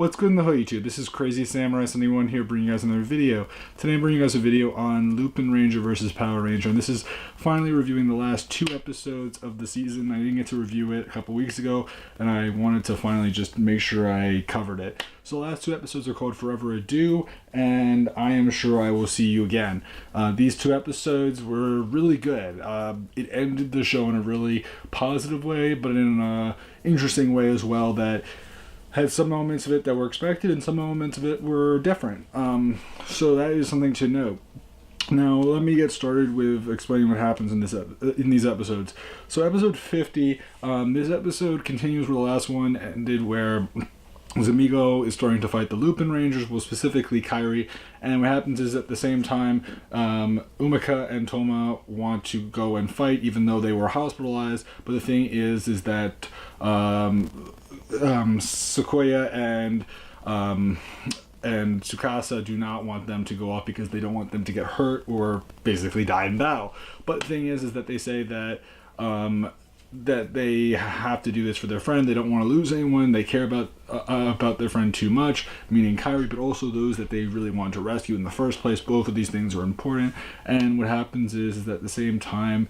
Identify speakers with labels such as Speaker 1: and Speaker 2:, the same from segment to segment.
Speaker 1: What's good in the hood, YouTube? This is Crazy Samurai 71 here, bringing you guys another video. Today I'm bringing you guys a video on Lupinranger versus Patoranger, and this is finally reviewing the last 2 episodes of the season. I didn't get to review it a couple weeks ago, and I wanted to finally just make sure I covered it. So the last 2 episodes are called Forever Ado, and I Am Sure I Will See You Again. These 2 episodes were really good. It ended the show in a really positive way, but in an interesting way as well, that had some moments of it that were expected and some moments of it were different. So that is something to note. Now let me get started with explaining what happens in these episodes. So episode 50, this episode continues where the last one ended, where Zamigo is starting to fight the Lupinrangers, well, specifically Kairi, and what happens is at the same time, Umika and Toma want to go and fight, even though they were hospitalized. But the thing is that Sequoia and Tsukasa do not want them to go off because they don't want them to get hurt or basically die in battle. But the thing is that they say that that they have to do this for their friend. They don't want to lose anyone. They care about their friend too much, meaning Kairi, but also those that they really want to rescue in the first place. Both of these things are important. And what happens is that at the same time,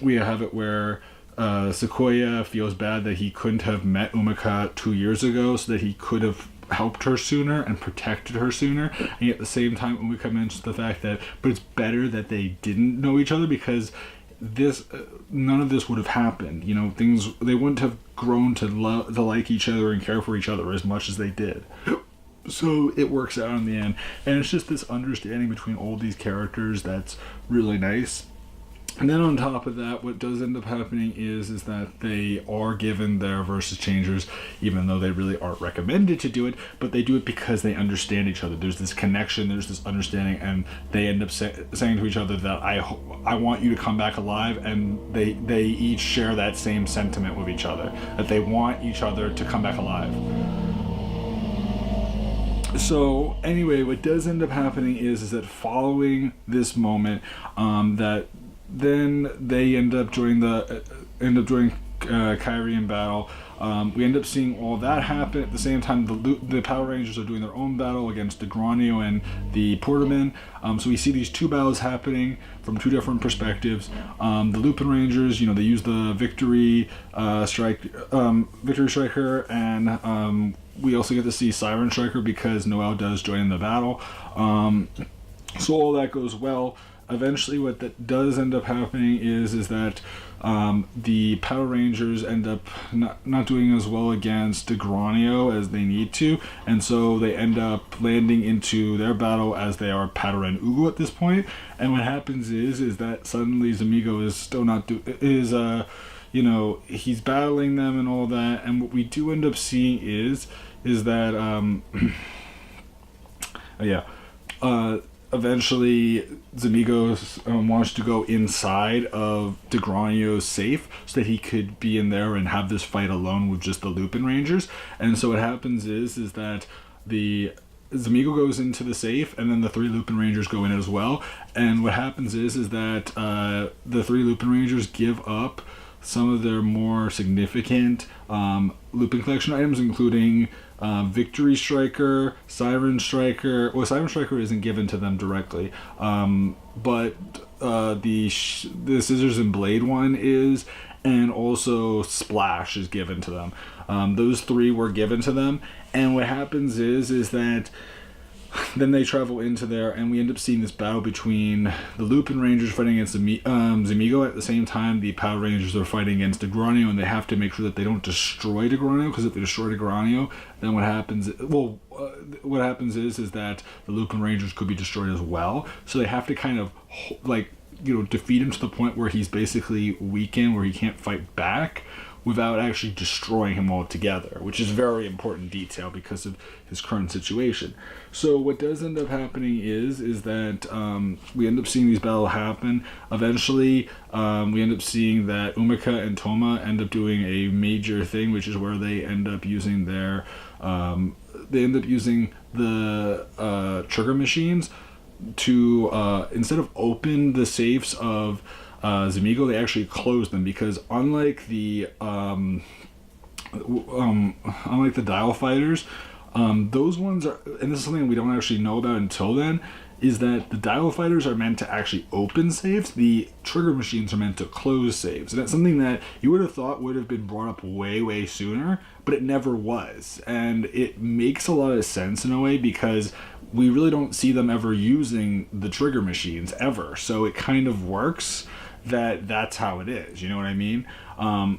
Speaker 1: we have it where Sequoia feels bad that he couldn't have met Umika 2 years ago, so that he could have helped her sooner and protected her sooner. And yet at the same time, Umika mentions the fact that, but it's better that they didn't know each other, because this none of this would have happened. You know, they wouldn't have grown to like each other and care for each other as much as they did. So it works out in the end, and it's just this understanding between all these characters that's really nice. And then on top of that, what does end up happening is that they are given their versus changers, even though they really aren't recommended to do it, but they do it because they understand each other. There's this connection, there's this understanding, and they end up saying to each other that I want you to come back alive, and they each share that same sentiment with each other, that they want each other to come back alive. So anyway, what does end up happening is that following this moment, that then they end up joining Kairi in battle. We end up seeing all that happen. At the same time, the Power Rangers are doing their own battle against the Granio and the Porterman. So we see these 2 battles happening from 2 different perspectives. The Lupinrangers, they use the Victory Striker, and we also get to see Siren Striker because Noelle does join in the battle. So all that goes well. Eventually, what that does end up happening is that the Power Rangers end up not doing as well against Granio as they need to, and so they end up landing into their battle as they are Pato and Ugu at this point. And what happens is that suddenly Zamigo is still not he's battling them and all that. And what we do end up seeing is that eventually Zamigo wants to go inside of Granio's safe so that he could be in there and have this fight alone with just the Lupinrangers. And so what happens is that Zamigo goes into the safe, and then the 3 Lupinrangers go in as well. And what happens is that the 3 Lupinrangers give up some of their more significant Lupin Collection items, including Victory Striker, Siren Striker. Well, Siren Striker isn't given to them directly, but the Scissors and Blade one is, and also Splash is given to them. Those 3 were given to them, and what happens is that then they travel into there, and we end up seeing this battle between the Lupinrangers fighting against Zamigo. At the same time, the Power Rangers are fighting against Granio, and they have to make sure that they don't destroy Granio, because if they destroy Granio, then what happens is that the Lupinrangers could be destroyed as well. So they have to kind of defeat him to the point where he's basically weakened, where he can't fight back, without actually destroying him altogether, which is a very important detail because of his current situation. So what does end up happening is that we end up seeing these battles happen. Eventually, we end up seeing that Umika and Toma end up doing a major thing, which is where they end up using the trigger machines to, instead of open the safes of Zamigo, they actually close them, because unlike the unlike the dial fighters, those ones are, and this is something we don't actually know about until then, is that the dial fighters are meant to actually open saves. The trigger machines are meant to close saves. And that's something that you would have thought would have been brought up way, way sooner, but it never was. And it makes a lot of sense in a way because we really don't see them ever using the trigger machines ever. So it kind of works that that's how it is. You know what I mean?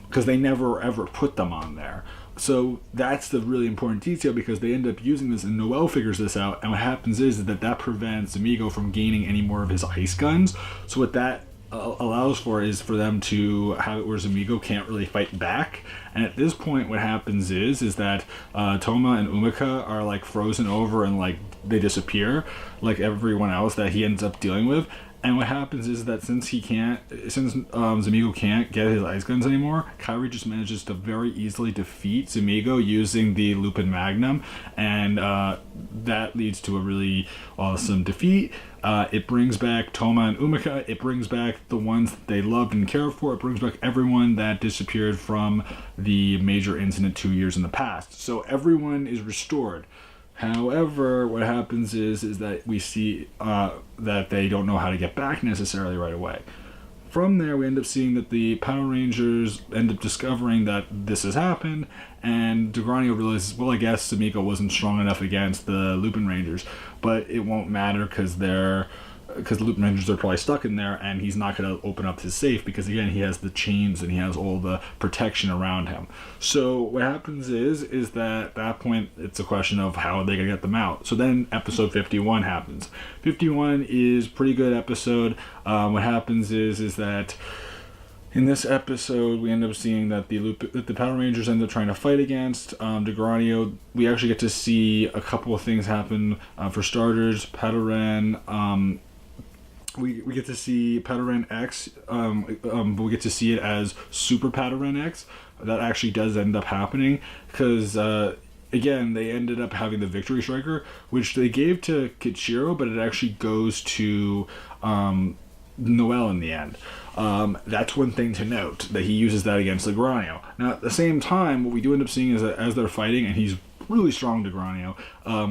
Speaker 1: Because they never ever put them on there. So that's the really important detail because they end up using this, and Noel figures this out, and what happens is that prevents Amigo from gaining any more of his ice guns. So what that allows for is for them to have it where Amigo can't really fight back. And at this point what happens is that Toma and Umika are like frozen over and like they disappear like everyone else that he ends up dealing with. And what happens is that since Zamigo can't get his ice guns anymore, Kairi just manages to very easily defeat Zamigo using the Lupin Magnum, and that leads to a really awesome defeat. It brings back Toma and Umika. It brings back the ones that they loved and cared for. It brings back everyone that disappeared from the major incident 2 years in the past. So everyone is restored. However, what happens is that we see that they don't know how to get back necessarily right away. From there, we end up seeing that the Patorangers end up discovering that this has happened, and Degranio realizes, well, I guess Samiko wasn't strong enough against the Lupinrangers, but it won't matter because the Lupinrangers are probably stuck in there, and he's not going to open up his safe because, again, he has the chains and he has all the protection around him. So what happens is that at that point, it's a question of how are they going to get them out. So then episode 51 happens. 51 is a pretty good episode. What happens is that in this episode, we end up seeing that the Power Rangers end up trying to fight against Degranio. We actually get to see a couple of things happen. For starters, Patoran, we get to see Patoran X, but we get to see it as Super Patoran X. That actually does end up happening because, again, they ended up having the Victory Striker, which they gave to Kichiro, but it actually goes to Noel in the end. That's one thing to note, that he uses that against Degranio. Now, at the same time, what we do end up seeing is that as they're fighting, and he's really strong, Degranio,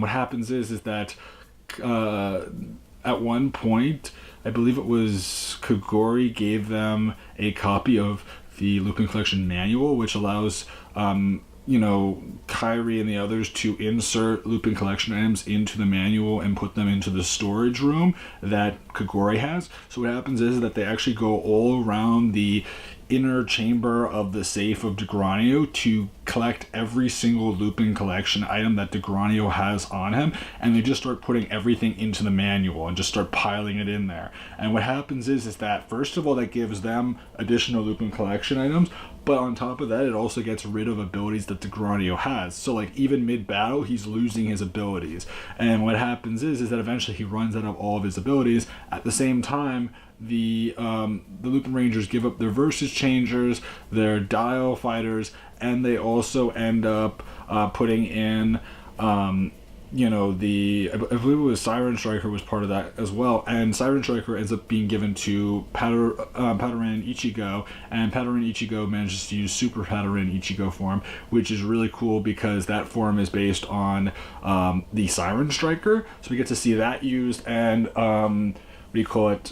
Speaker 1: what happens is that at one point, I believe it was Kagori gave them a copy of the Lupin Collection manual, which allows Kairi and the others to insert Lupin Collection items into the manual and put them into the storage room that Kagori has. So what happens is that they actually go all around the inner chamber of the safe of Degranio to collect every single Lupin Collection item that Degranio has on him, and they just start putting everything into the manual and just start piling it in there. And what happens is that first of all, that gives them additional Lupin Collection items, but on top of that, it also gets rid of abilities that Degranio has. So like even mid-battle, he's losing his abilities. And what happens is that eventually he runs out of all of his abilities. At the same time, the Lupinrangers give up their Versus Changers, their Dial Fighters, and they also end up putting in I believe it was Siren Striker was part of that as well, and Siren Striker ends up being given to Patoran Ichigo, and Patoran Ichigo manages to use Super Patoran Ichigo form, which is really cool because that form is based on the Siren Striker, so we get to see that used, and Sequoia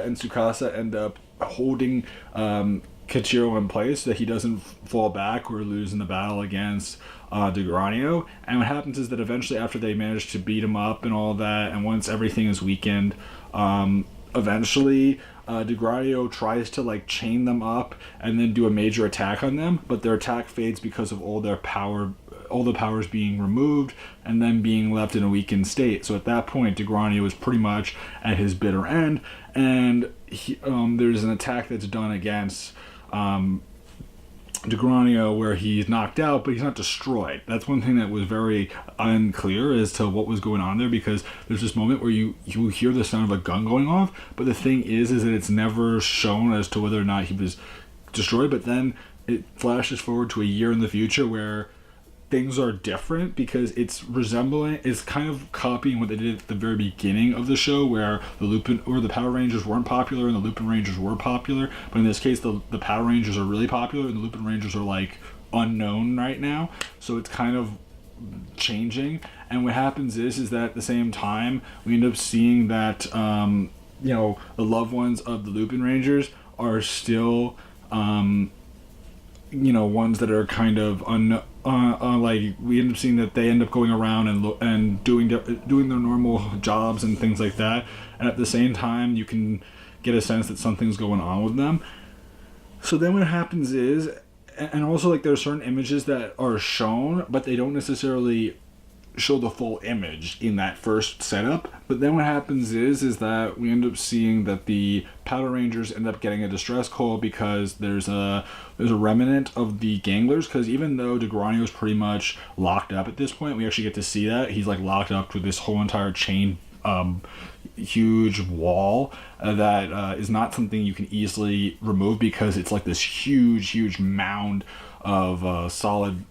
Speaker 1: and Tsukasa end up holding Kichiro in place so that he doesn't fall back or lose in the battle against Degranio. And what happens is that eventually, after they manage to beat him up and all that, and once everything is weakened, eventually Degranio tries to like chain them up and then do a major attack on them, but their attack fades because of all the powers being removed and then being left in a weakened state. So at that point, Degranio is pretty much at his bitter end, and there's an attack that's done against Degranio where he's knocked out, but he's not destroyed. That's one thing that was very unclear as to what was going on there, because there's this moment where you hear the sound of a gun going off, but the thing is that it's never shown as to whether or not he was destroyed. But then it flashes forward to a year in the future where things are different because it's kind of copying what they did at the very beginning of the show, where the Power Rangers weren't popular and the Lupinrangers were popular. But in this case, the Power Rangers are really popular and the Lupinrangers are like unknown right now. So it's kind of changing. And what happens is that at the same time, we end up seeing that the loved ones of the Lupinrangers are still ones that are kind of like, we end up seeing that they end up going around and doing their normal jobs and things like that, and at the same time you can get a sense that something's going on with them. So then what happens is, and also like there are certain images that are shown, but they don't necessarily show the full image in that first setup. But then what happens is that we end up seeing that the Powder Rangers end up getting a distress call because there's a remnant of the Ganglers, because even though DeGranio is pretty much locked up at this point, we actually get to see that he's like locked up to this whole entire chain huge wall that is not something you can easily remove, because it's like this huge mound of solid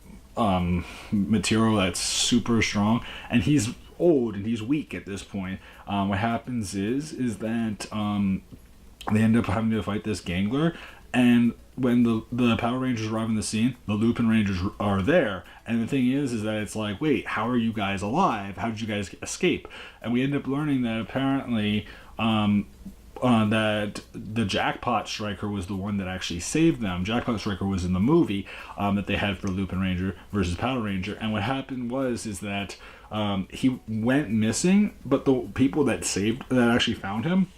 Speaker 1: material that's super strong, and he's old and he's weak at this point. What happens is that they end up having to fight this Gangler, and when the Power Rangers arrive on the scene, the Lupinrangers are there, and the thing is that it's like, wait, how are you guys alive? How did you guys escape? And we end up learning that apparently that the Jackpot Striker was the one that actually saved them. Jackpot Striker was in the movie that they had for Lupinranger versus Power Ranger, and what happened is that he went missing, but the people that actually found him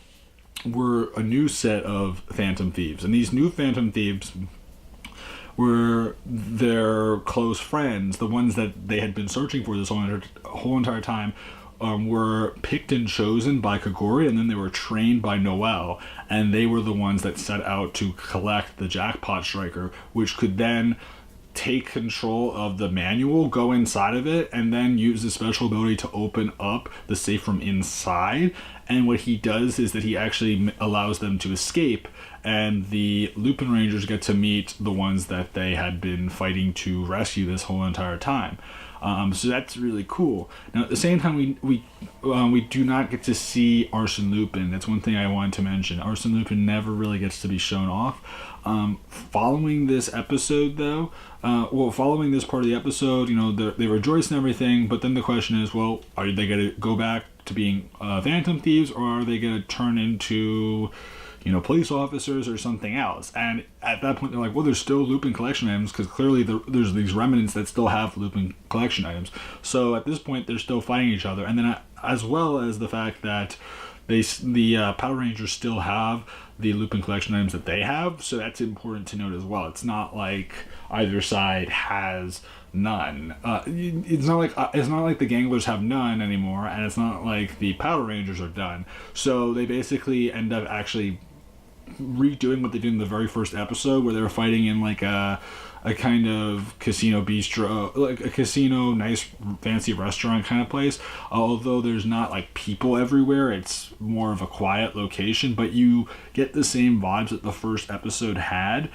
Speaker 1: were a new set of Phantom Thieves, and these new Phantom Thieves were their close friends, the ones that they had been searching for this whole entire time. Were picked and chosen by Kagori, and then they were trained by Noel, and they were the ones that set out to collect the Jackpot Striker, which could then take control of the manual, go inside of it, and then use the special ability to open up the safe from inside. And what he does is that he actually allows them to escape, and the Lupinrangers get to meet the ones that they had been fighting to rescue this whole entire time. So that's really cool. Now, at the same time, we do not get to see Arsène Lupin. That's one thing I wanted to mention. Arsène Lupin never really gets to be shown off. Following this episode, though, following this part of the episode, they rejoice and everything, but then the question is, well, are they going to go back to being Phantom Thieves, or are they going to turn into police officers or something else? And at that point, they're like, well, there's still Lupin collection items, because clearly there's these remnants that still have Lupin collection items. So at this point, they're still fighting each other. And then as well as the fact that the Power Rangers still have the Lupin collection items that they have. So that's important to note as well. It's not like either side has none. It's not like the Ganglers have none anymore, and it's not like the Power Rangers are done. So they basically end up actually redoing what they did in the very first episode, where they were fighting in like a kind of casino bistro, like a casino, nice fancy restaurant kind of place. Although there's not like people everywhere, it's more of a quiet location, but you get the same vibes that the first episode had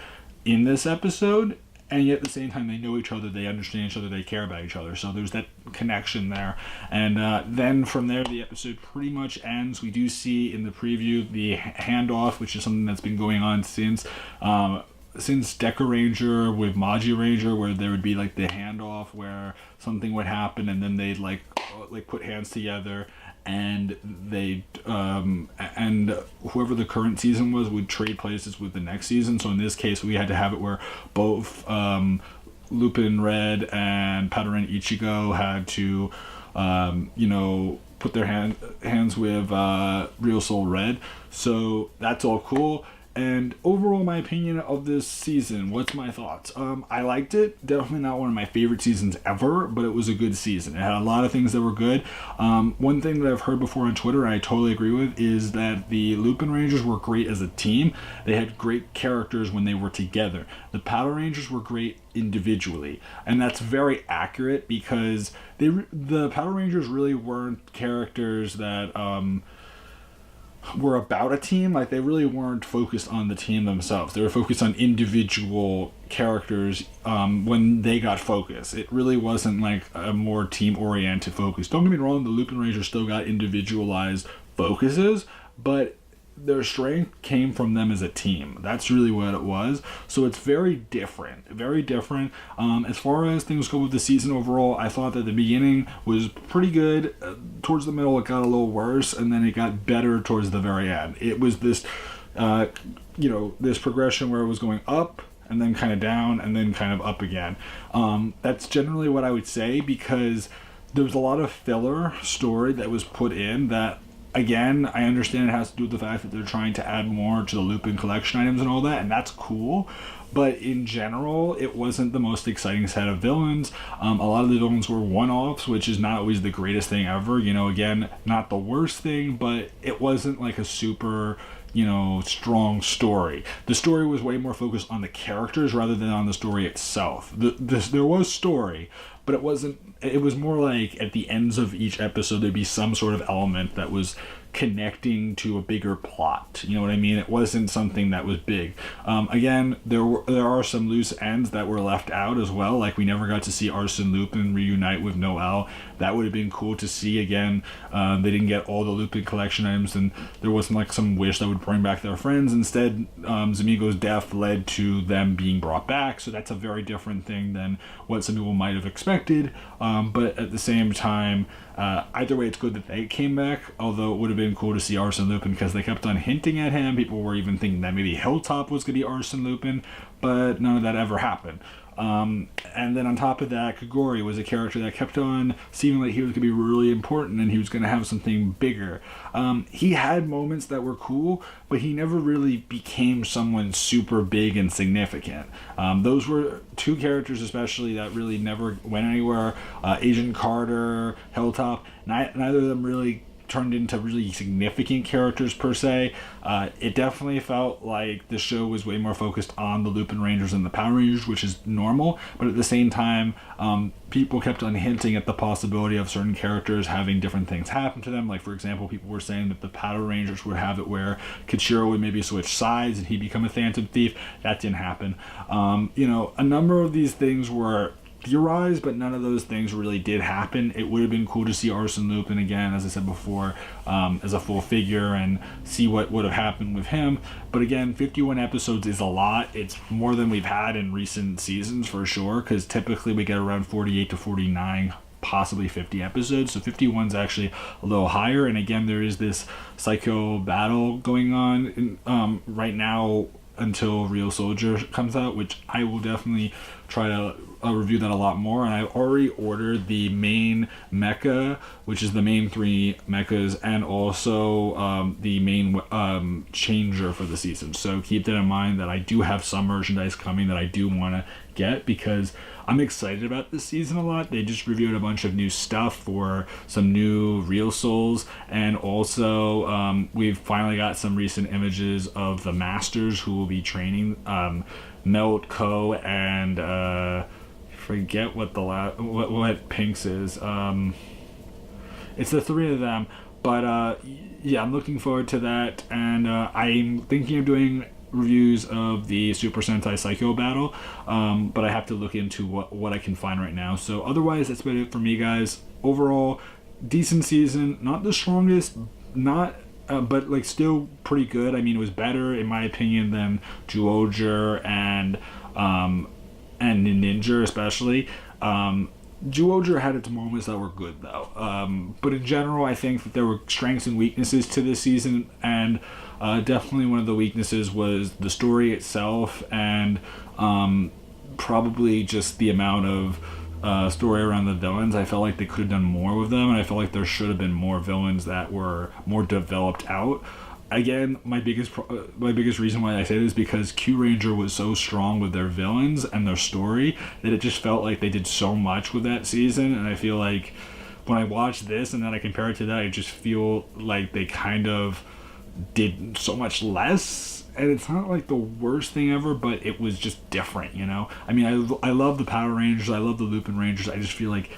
Speaker 1: in this episode. And yet at the same time, they know each other, they understand each other, they care about each other. So there's that connection there. And then from there, the episode pretty much ends. We do see in the preview the handoff, which is something that's been going on since Deca Ranger with Magi Ranger, where there would be like the handoff where something would happen, and then they'd like put hands together, and they and whoever the current season was would trade places with the next season. So in this case, we had to have it where both Lupin Red and Patoranger Ichigo had to put their hands with Real Soul Red. So that's all cool. And overall, my opinion of this season, what's my thoughts? I liked it. Definitely not one of my favorite seasons ever, but it was a good season. It had a lot of things that were good. One thing that I've heard before on Twitter, and I totally agree with, is that the Lupinrangers were great as a team. They had great characters when they were together. The Power Rangers were great individually, and that's very accurate, because the Power Rangers really weren't characters that were about a team. Like, they really weren't focused on the team themselves. They were focused on individual characters when they got focus. It really wasn't like a more team-oriented focus. Don't get me wrong, the Lupinranger still got individualized focuses, but their strength came from them as a team. That's really what it was. So it's very different. Very different. As far as things go with the season overall, I thought that the beginning was pretty good. Towards the middle, it got a little worse, and then it got better towards the very end. It was this, this progression where it was going up, and then kind of down, and then kind of up again. That's generally what I would say, because there was a lot of filler story that was put in that, again, I understand it has to do with the fact that they're trying to add more to the Lupin collection items and all that, and that's cool. But in general, it wasn't the most exciting set of villains. A lot of the villains were one-offs, which is not always the greatest thing ever. Again, not the worst thing, but it wasn't like a super, strong story. The story was way more focused on the characters rather than on the story itself. There was story, but it was more like at the ends of each episode there'd be some sort of element that was connecting to a bigger plot. You know what I mean? It wasn't something that was big. Again, there are some loose ends that were left out as well. Like, we never got to see Arsène Lupin reunite with Noelle. That would have been cool to see again. They didn't get all the Lupin collection items, and there wasn't like some wish that would bring back their friends. Instead, Zamigo's death led to them being brought back, so that's a very different thing than what some people might have expected. But at the same time, either way, it's good that they came back, although it would have been cool to see Arsène Lupin because they kept on hinting at him. People were even thinking that maybe Hilltop was going to be Arsène Lupin, but none of that ever happened. And then on top of that, Kagori was a character that kept on seeming like he was going to be really important and he was going to have something bigger. He had moments that were cool, but he never really became someone super big and significant. Those were two characters especially that really never went anywhere. Agent Carter, Hilltop, neither of them really turned into really significant characters per se. It definitely felt like the show was way more focused on the Lupinrangers and the Power Rangers, which is normal, but at the same time, people kept on hinting at the possibility of certain characters having different things happen to them. Like, for example, people were saying that the Power Rangers would have it where Kachiro would maybe switch sides and he'd become a Phantom Thief. That didn't happen. A number of these things were theorized, but none of those things really did happen. It would have been cool to see Arsène Lupin again, as I said before, as a full figure and see what would have happened with him. But again, 51 episodes is a lot. It's more than we've had in recent seasons for sure, because typically we get around 48 to 49, possibly 50 episodes. So 51 is actually a little higher. And again, there is this psycho battle going on right now until Real Soldier comes out, which I will definitely try to review that a lot more. And I've already ordered the main mecha, which is the main 3 mechas, and also the main changer for the season. So keep that in mind, that I do have some merchandise coming that I do want to get, because I'm excited about this season a lot. They just reviewed a bunch of new stuff for some new Real Souls, and also we've finally got some recent images of the Masters who will be training Melt, Ko, and forget what what Pink's is. It's the 3 of them, but yeah, I'm looking forward to that, and I'm thinking of doing reviews of the Super Sentai Psycho battle, but I have to look into what I can find right now. So otherwise, that's about it for me, guys. Overall, decent season, not the strongest, but like still pretty good. I mean, it was better in my opinion than Zyuohger and Ninja especially. Zyuohger had its moments that were good though, but in general I think that there were strengths and weaknesses to this season, and definitely one of the weaknesses was the story itself, and probably just the amount of story around the villains. I felt like they could have done more with them, and I felt like there should have been more villains that were more developed out. Again, my biggest reason why I say this is because Kyuranger was so strong with their villains and their story that it just felt like they did so much with that season, and I feel like when I watch this and then I compare it to that, I just feel like they kind of did so much less. And it's not like the worst thing ever, but it was just different, you know? I mean, I love the Power Rangers, I love the Lupinrangers. I just feel like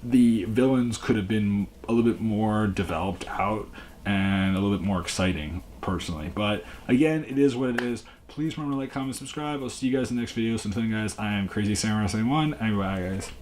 Speaker 1: the villains could have been a little bit more developed out, and a little bit more exciting personally. But again, it is what it is. Please remember to like, comment, subscribe. I'll see you guys in the next video. So until then, guys, I am Crazy Samurai 1, and bye, guys.